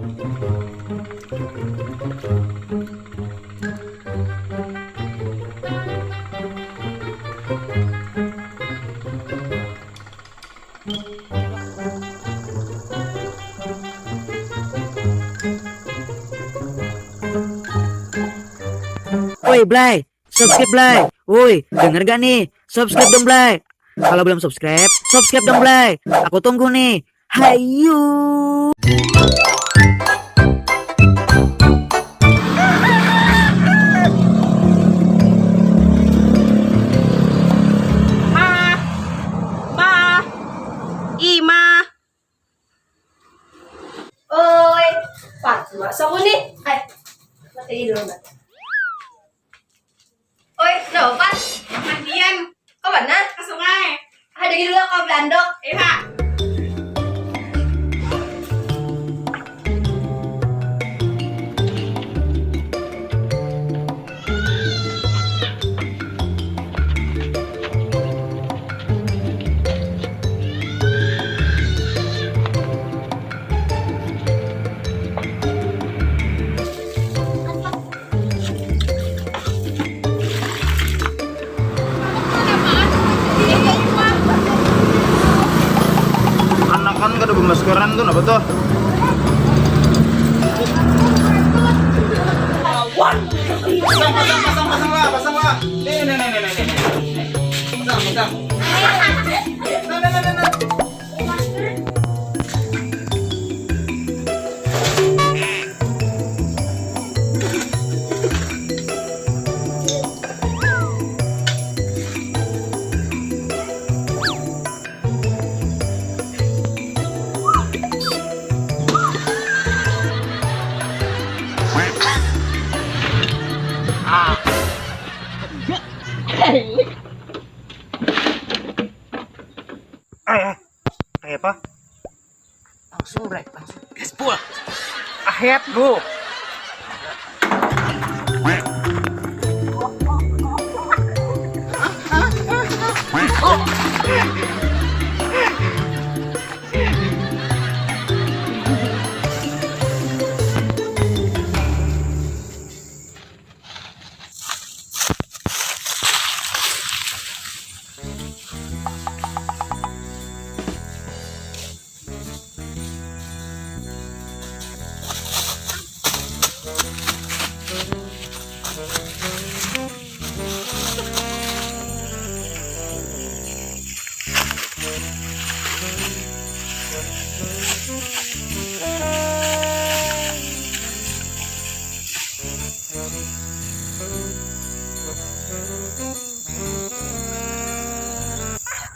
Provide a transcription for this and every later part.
Woi Blay, subscribe Blay. Woi, denger gak nih? Subscribe dong Blay. Kalau belum subscribe, subscribe dong Blay. Aku tunggu nih. Hayu. Ima. Oi, Pak, masa ko ni? Ay, mati dulu na. Oi, dapat? Mandian. Kau mana? Ke sungai. Ada dulu kau belandok. Pak. Kan kada bermaskeran tuh apa tuh? Pasang lah. Nih. Pasang. Nah. Kayak apa? Langsung Gaspol. Ahet lu.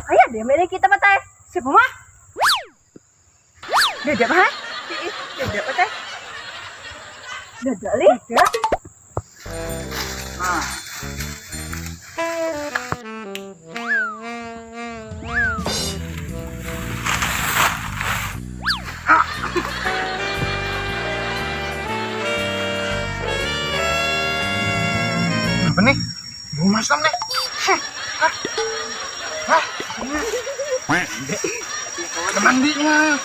Ayo, dia milih kita patay. Si Puma. Dadak ha? Dadak patay. Dadak li. Dadak. Nah. Apa nih? Bau masam nih. Ada mandinya.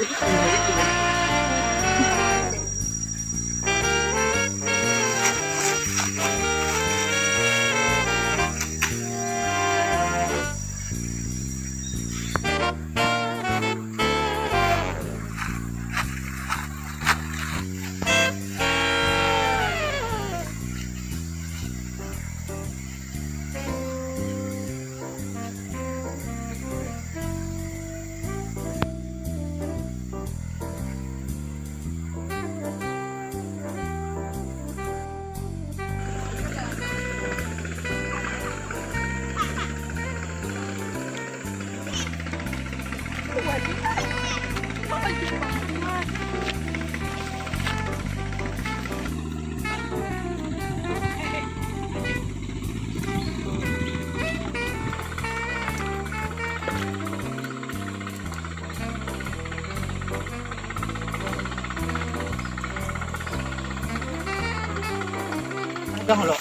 Udah lo,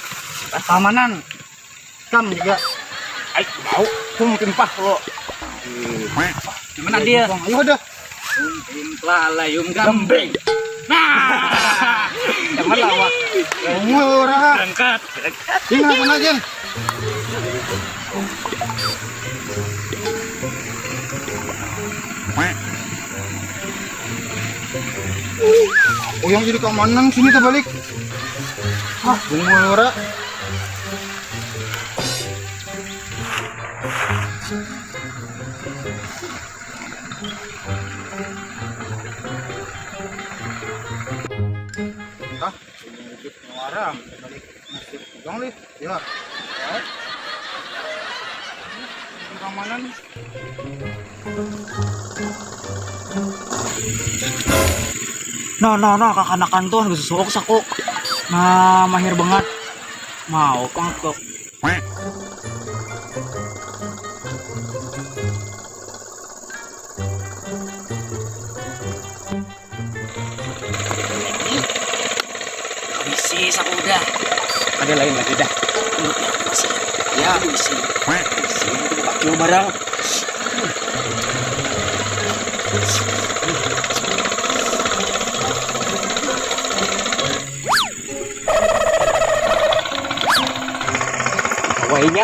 keamanan, kam juga. Ayo mau, mungkin pas lo. Gimana dia? Ayo udah. Layum gambing. Nah. Murah. Berangkat. Tinggal mana Jen? Oh yang jadi keamanan sini terbalik. Ah, murah. Ah, muara. Balik masuk gang nih. Ya. Keamanan. Nah, kakanakan tuh harus sok sakok. Nah, mahir banget. Mau banget kok. Isi aku udah. Ada lain lagi dah. Ya, isi. Pakai barang. Wainya.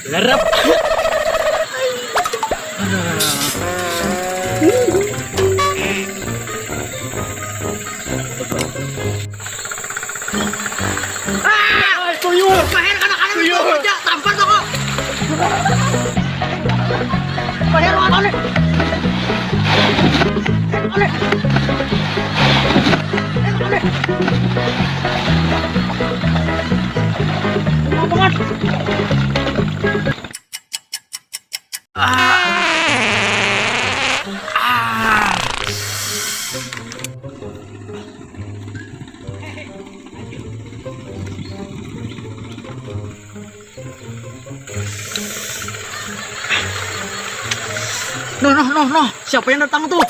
Lerep. Tuyul. Mahir kanak-kanak itu kerja tampar tuh kok. Mahir mana? Noh. Siapa yang datang tuh?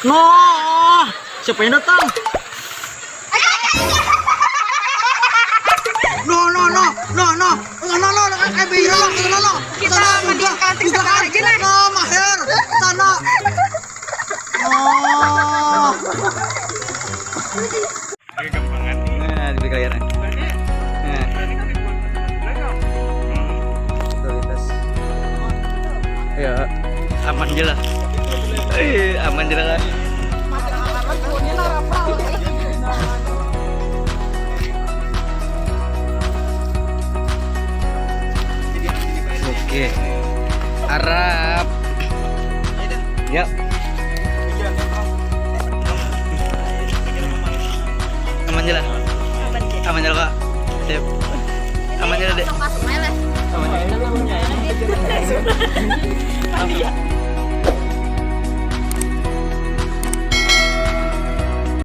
Noh, siapa yang datang? Kita mending kantin sekarang aja lah. Mahir, sana. Oh. Nah, di kalian. Ya, aman aja lah. Aman aja kan. Oke. Arab. Yap. Aman aja lah. Aman aja lah, Kak. Siap. Aman aja lah, Dek. Langsung masuk aja lah. Aman aja.